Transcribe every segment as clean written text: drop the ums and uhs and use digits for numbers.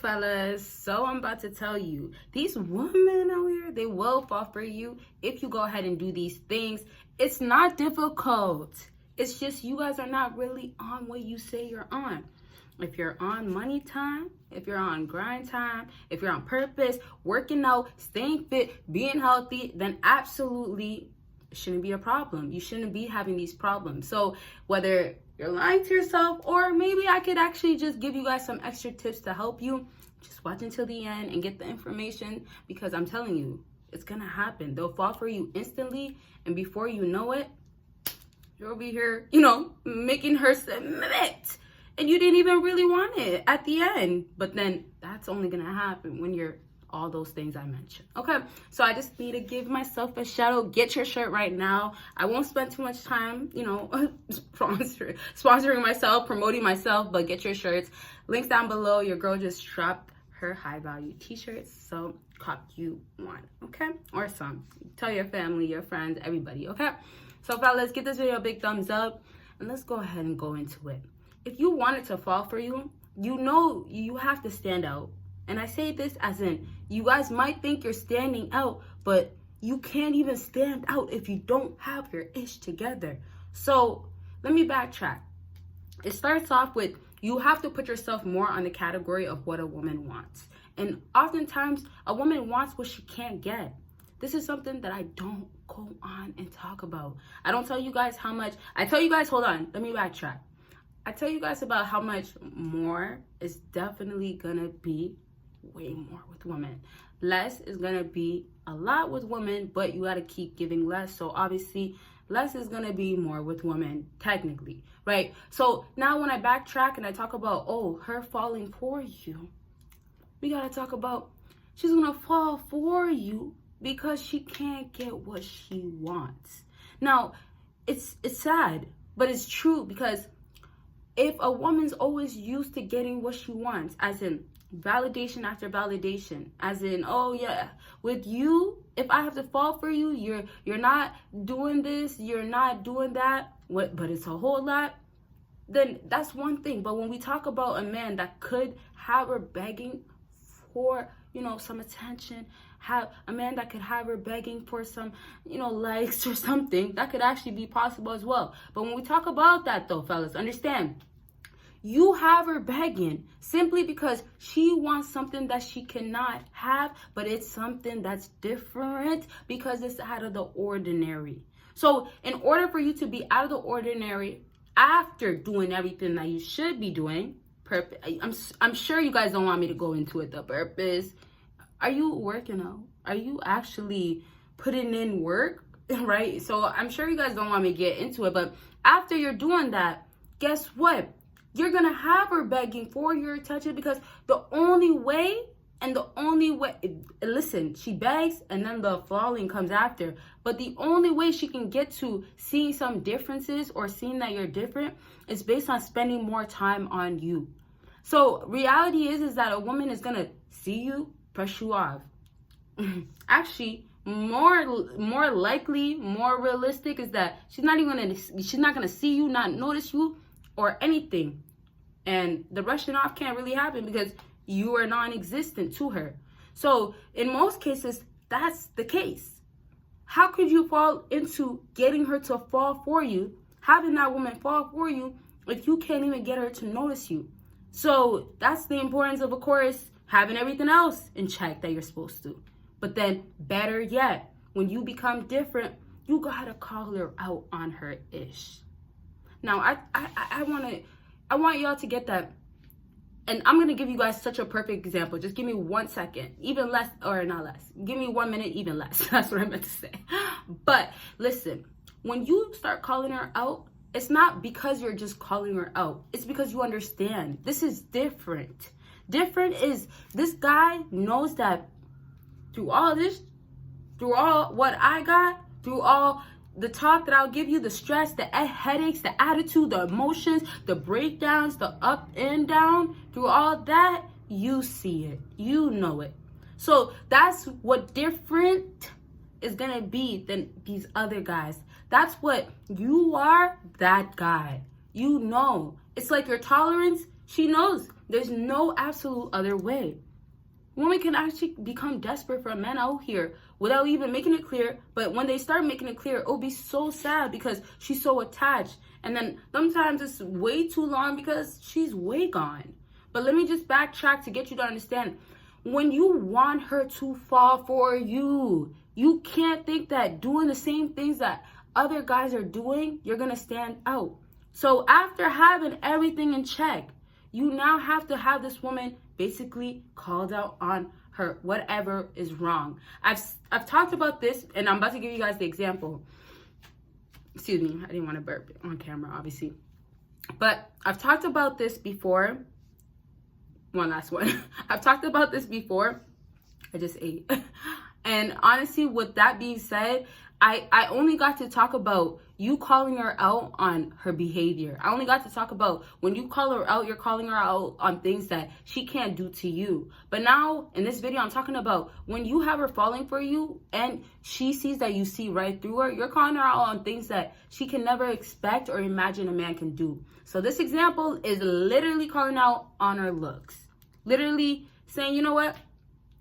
Fellas, so I'm about to tell you, these women out here, they will fall for you if you go ahead and do these things. It's not difficult. It's just you guys are not really on what you say you're on. If you're on money time, if you're on grind time, if you're on purpose, working out, staying fit, being healthy, then absolutely it shouldn't be a problem. You shouldn't be having these problems. So whether you're lying to yourself, or maybe I could actually just give you guys some extra tips to help you, just watch until the end and get the information, because I'm telling you, it's gonna happen. They'll fall for you instantly, and before you know it, you'll be here, making her submit, and you didn't even really want it at the end. But then that's only gonna happen when you're all those things I mentioned. Okay, so I just need to give myself a shout out. Get your shirt right now. I won't spend too much time, sponsoring myself, promoting myself, but get your shirts. Links down below. Your girl just dropped her high value t-shirts, so cop you one, okay? Or some. Tell your family, your friends, everybody, okay? So fellas, give this video a big thumbs up, and let's go ahead and go into it. If you want it to fall for you, you have to stand out. And I say this as in, you guys might think you're standing out, but you can't even stand out if you don't have your ish together. So let me backtrack. It starts off with, you have to put yourself more on the category of what a woman wants. And oftentimes, a woman wants what she can't get. This is something that I don't go on and talk about. I don't tell you guys how much. I tell you guys, hold on, let me backtrack. I tell you guys about how much more is definitely gonna be way more with women. Less is gonna be a lot with women, but you gotta keep giving less. So obviously, less is gonna be more with women, technically, right? So now when I backtrack and I talk about, her falling for you, we gotta talk about, she's gonna fall for you because she can't get what she wants. Now, it's sad, but it's true, because if a woman's always used to getting what she wants, as in validation after validation, as in, with you, if I have to fall for you, you're not doing this, you're not doing that, but it's a whole lot, then that's one thing. But when we talk about a man that could have her begging for, some attention, have a man that could have her begging for some, likes or something, that could actually be possible as well. But when we talk about that though, fellas, understand, you have her begging simply because she wants something that she cannot have, but it's something that's different because it's out of the ordinary. So in order for you to be out of the ordinary after doing everything that you should be doing, I'm sure you guys don't want me to go into it, the purpose. Are you working out? Are you actually putting in work, right? So I'm sure you guys don't want me to get into it, but after you're doing that, guess what? You're going to have her begging for your attention, because the only way, listen, she begs and then the falling comes after. But the only way she can get to seeing some differences or seeing that you're different is based on spending more time on you. So reality is that a woman is going to see you, brush you off. Actually, more likely, more realistic is that she's not going to see you, not notice you, or anything. And the brushing off can't really happen because you are non-existent to her. So in most cases, that's the case. How could you fall into getting her to fall for you, having that woman fall for you, if you can't even get her to notice you? So that's the importance of course, having everything else in check that you're supposed to. But then better yet, when you become different, you gotta call her out on her ish. Now, I want y'all to get that. And I'm going to give you guys such a perfect example. Just give me 1 second, even less, or not less. Give me 1 minute, even less. That's what I meant to say. But listen, when you start calling her out, it's not because you're just calling her out. It's because you understand. This is different. Different is, this guy knows that through all this, through all what I got, through all the talk that I'll give you, the stress, the headaches, the attitude, the emotions, the breakdowns, the up and down, through all that, you see it, you know it. So that's what different is gonna be than these other guys. That's what you are, that guy. You know. It's like your tolerance, she knows There's no absolute other way. Women can actually become desperate for men out here without even making it clear. But when they start making it clear, it'll be so sad because she's so attached. And then sometimes it's way too long because she's way gone. But let me just backtrack to get you to understand. When you want her to fall for you, you can't think that doing the same things that other guys are doing, you're going to stand out. So after having everything in check, you now have to have this woman basically called out on her whatever is wrong. I've talked about this, and I'm about to give you guys the example. Excuse me, I didn't want to burp on camera, obviously. But I've talked about this before. One last one. I've talked about this before. I just ate. And honestly, with that being said, I only got to talk about you calling her out on her behavior. I only got to talk about when you call her out, you're calling her out on things that she can't do to you. But now in this video, I'm talking about when you have her falling for you and she sees that you see right through her, you're calling her out on things that she can never expect or imagine a man can do. So this example is literally calling out on her looks. Literally saying, you know what?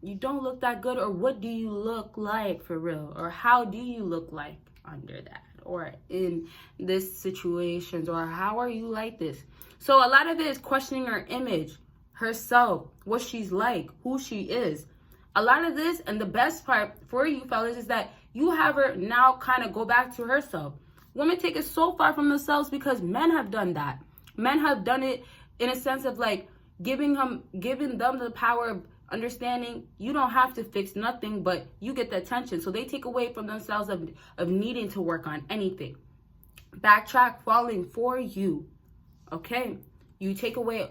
You don't look that good, or what do you look like for real? Or how do you look like under that? Or in this situation, or how are you like this? So a lot of it is questioning her image, herself, what she's like, who she is. A lot of this, and the best part for you fellas, is that you have her now kind of go back to herself. Women take it so far from themselves because men have done that. Men have done it in a sense of like giving them the power of understanding you don't have to fix nothing, but you get the attention. So they take away from themselves of needing to work on anything. Backtrack, falling for you. Okay? You take away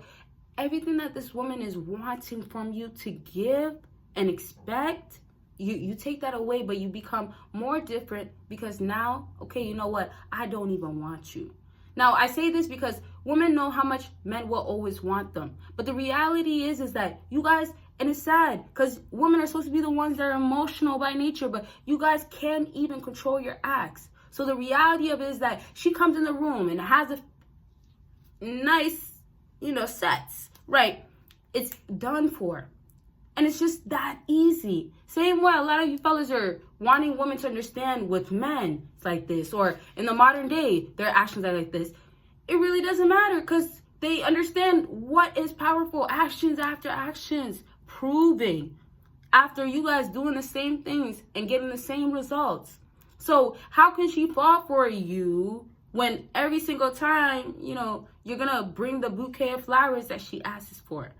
everything that this woman is wanting from you to give and expect. You take that away, but you become more different because now, okay, you know what? I don't even want you. Now, I say this because women know how much men will always want them. But the reality is that you guys, and it's sad because women are supposed to be the ones that are emotional by nature, but you guys can't even control your acts. So the reality of it is that she comes in the room and has a nice, sets, right? It's done for. And it's just that easy. Same way a lot of you fellas are wanting women to understand with men, it's like this. Or in the modern day, their actions are like this. It really doesn't matter because they understand what is powerful. Actions after actions. Proving after you guys doing the same things and getting the same results. So how can she fall for you when every single time, you're going to bring the bouquet of flowers that she asks for?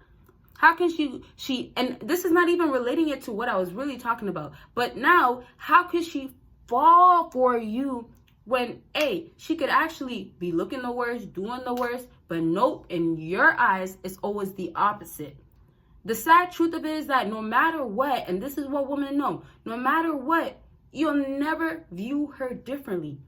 How can she, and this is not even relating it to what I was really talking about, but now how can she fall for you when, A, she could actually be looking the worst, doing the worst, but nope, in your eyes, it's always the opposite. The sad truth of it is that no matter what, and this is what women know, no matter what, you'll never view her differently.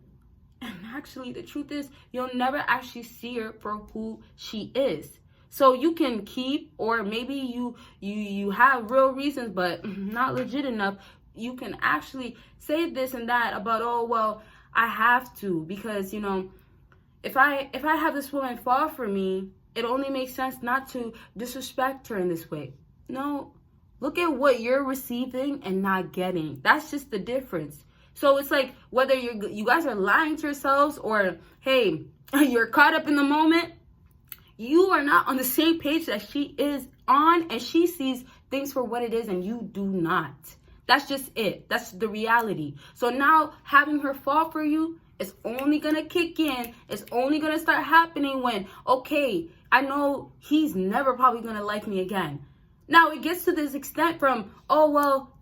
And actually, the truth is, you'll never actually see her for who she is. So you can keep, or maybe you have real reasons, but not legit enough. You can actually say this and that about, oh, well, I have to, because, if I have this woman fall for me, it only makes sense not to disrespect her in this way. No, look at what you're receiving and not getting. That's just the difference. So it's like whether you guys are lying to yourselves or, hey, you're caught up in the moment, you are not on the same page that she is on, and she sees things for what it is and you do not. That's just it. That's the reality. So now having her fall for you, it's only going to kick in. It's only going to start happening when, okay, I know he's never probably going to like me again. Now it gets to this extent from, oh, well,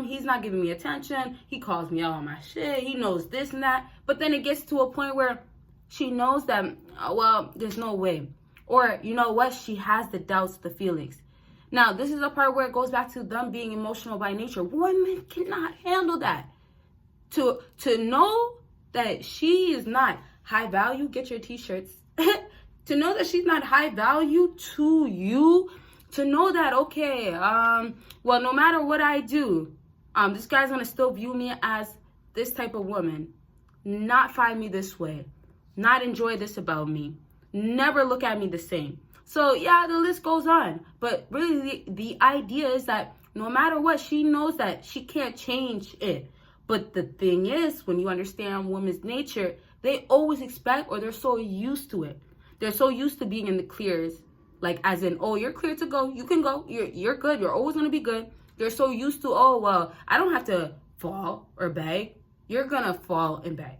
he's not giving me attention. He calls me out on my shit. He knows this and that. But then it gets to a point where she knows that, well, there's no way. Or, you know what? She has the doubts, the feelings. Now, this is the part where it goes back to them being emotional by nature. Women cannot handle that. To know that she is not high value, get your t-shirts. To know that she's not high value to you. To know that, okay, well, no matter what I do, this guy's going to still view me as this type of woman. Not find me this way. Not enjoy this about me. Never look at me the same. So yeah, the list goes on. But really the idea is that no matter what, she knows that she can't change it. But the thing is, when you understand women's nature, they always expect, or they're so used to it. They're so used to being in the clears. Like, as in, oh, you're clear to go. You can go. You're good. You're always going to be good. They're so used to, oh, well, I don't have to fall or beg. You're going to fall and beg.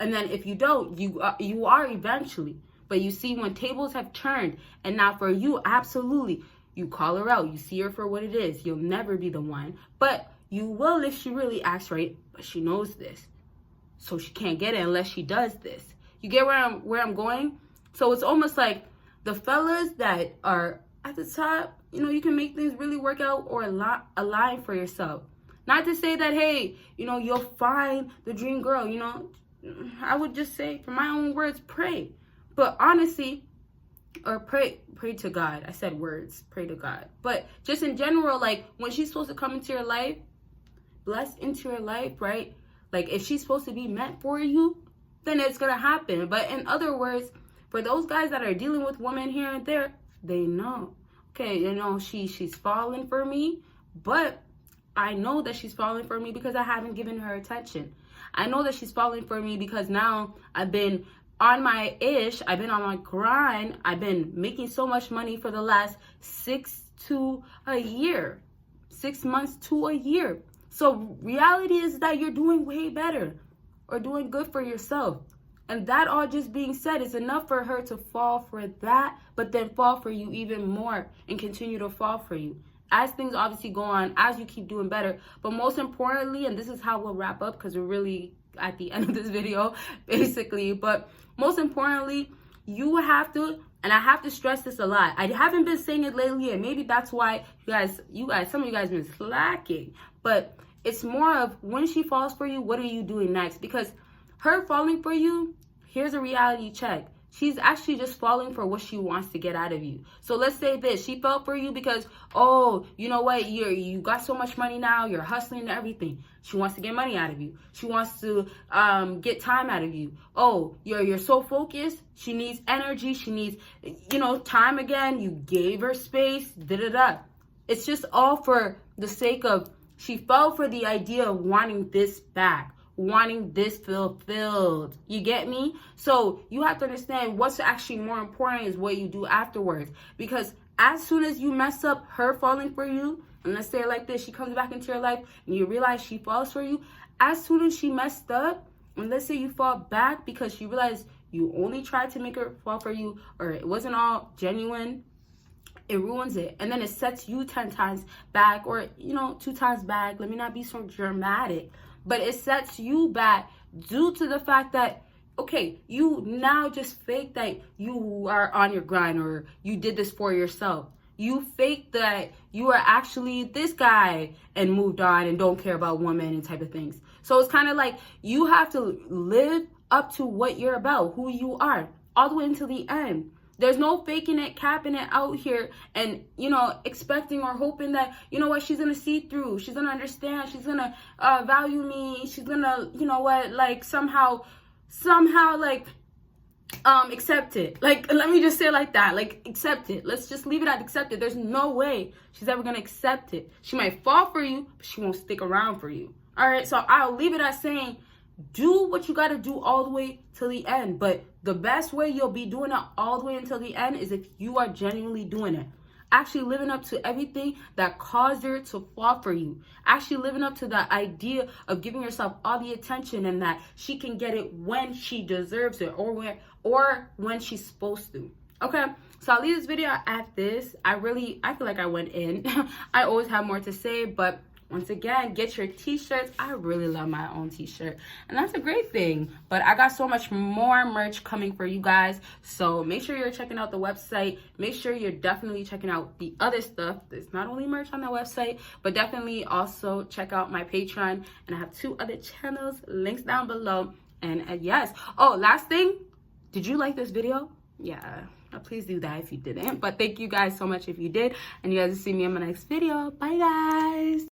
And then if you don't, you are eventually. But you see, when tables have turned, and now for you, absolutely, you call her out. You see her for what it is. You'll never be the one. But you will if she really acts right. But she knows this. So she can't get it unless she does this. You get where I'm going? So it's almost like the fellas that are at the top, you know, you can make things really work out or align for yourself. Not to say that, hey, you know, you'll find the dream girl, you know. I would just say, for my own words, pray. But honestly, or pray to God. I said words, pray to God. But just in general, like, when she's supposed to come into your life, blessed into your life, right? Like, if she's supposed to be meant for you, then it's going to happen. But in other words, for those guys that are dealing with women here and there, they know. Okay, you know, she's falling for me, but I know that she's falling for me because I haven't given her attention. I know that she's falling for me because now I've been on my ish, I've been on my grind, I've been making so much money for the last 6 to a year, 6 months to a year. So reality is that you're doing way better or doing good for yourself. And that all just being said is enough for her to fall for that, but then fall for you even more and continue to fall for you. As things obviously go on, as you keep doing better. But most importantly, and this is how we'll wrap up because we're really at the end of this video, basically. But most importantly, you have to, and I have to stress this a lot. I haven't been saying it lately, and maybe that's why you guys, some of you guys been slacking. But it's more of when she falls for you, what are you doing next? Because her falling for you, here's a reality check. She's actually just falling for what she wants to get out of you. So let's say this. She fell for you because, oh, you know what? You got so much money now. You're hustling and everything. She wants to get money out of you. She wants to get time out of you. Oh, you're so focused. She needs energy. She needs, you know, time again. You gave her space. Da-da-da. It's just all for the sake of, she fell for the idea of wanting this back. Wanting this fulfilled. You get me? So you have to understand what's actually more important is what you do afterwards. Because as soon as you mess up her falling for you, and let's say it like this, she comes back into your life and you realize she falls for you, as soon as she messed up, and let's say you fall back because you realize you only tried to make her fall for you, or it wasn't all genuine, it ruins it. And then it sets you 10 times back, or, you know, 2 times back. Let me not be so dramatic. But it sets you back due to the fact that, okay, you now just fake that you are on your grind or you did this for yourself. You fake that you are actually this guy and moved on and don't care about women and type of things. So it's kind of like you have to live up to what you're about, who you are, all the way until the end. There's no faking it, capping it out here and, you know, expecting or hoping that, you know what, she's going to see through. She's going to understand. She's going to value me. She's going to, you know what, like somehow, like, accept it. Like, let me just say it like that. Like, accept it. Let's just leave it at accept it. There's no way she's ever going to accept it. She might fall for you, but she won't stick around for you. All right. So I'll leave it at saying, do what you got to do all the way till the end. But the best way you'll be doing it all the way until the end is if you are genuinely doing it. Actually living up to everything that caused her to fall for you. Actually living up to the idea of giving yourself all the attention and that she can get it when she deserves it or when she's supposed to. Okay, so I'll leave this video at this. I feel like I went in. I always have more to say, but once again, get your t-shirts. I really love my own t-shirt, and that's a great thing. But I got so much more merch coming for you guys, so make sure you're checking out the website. Make sure you're definitely checking out the other stuff. There's not only merch on the website, but definitely also check out my Patreon, and I have 2 other channels, links down below. And yes, oh, last thing, did you like this video? Yeah, please do that if you didn't. But thank you guys so much if you did, and you guys will see me in my next video. Bye guys.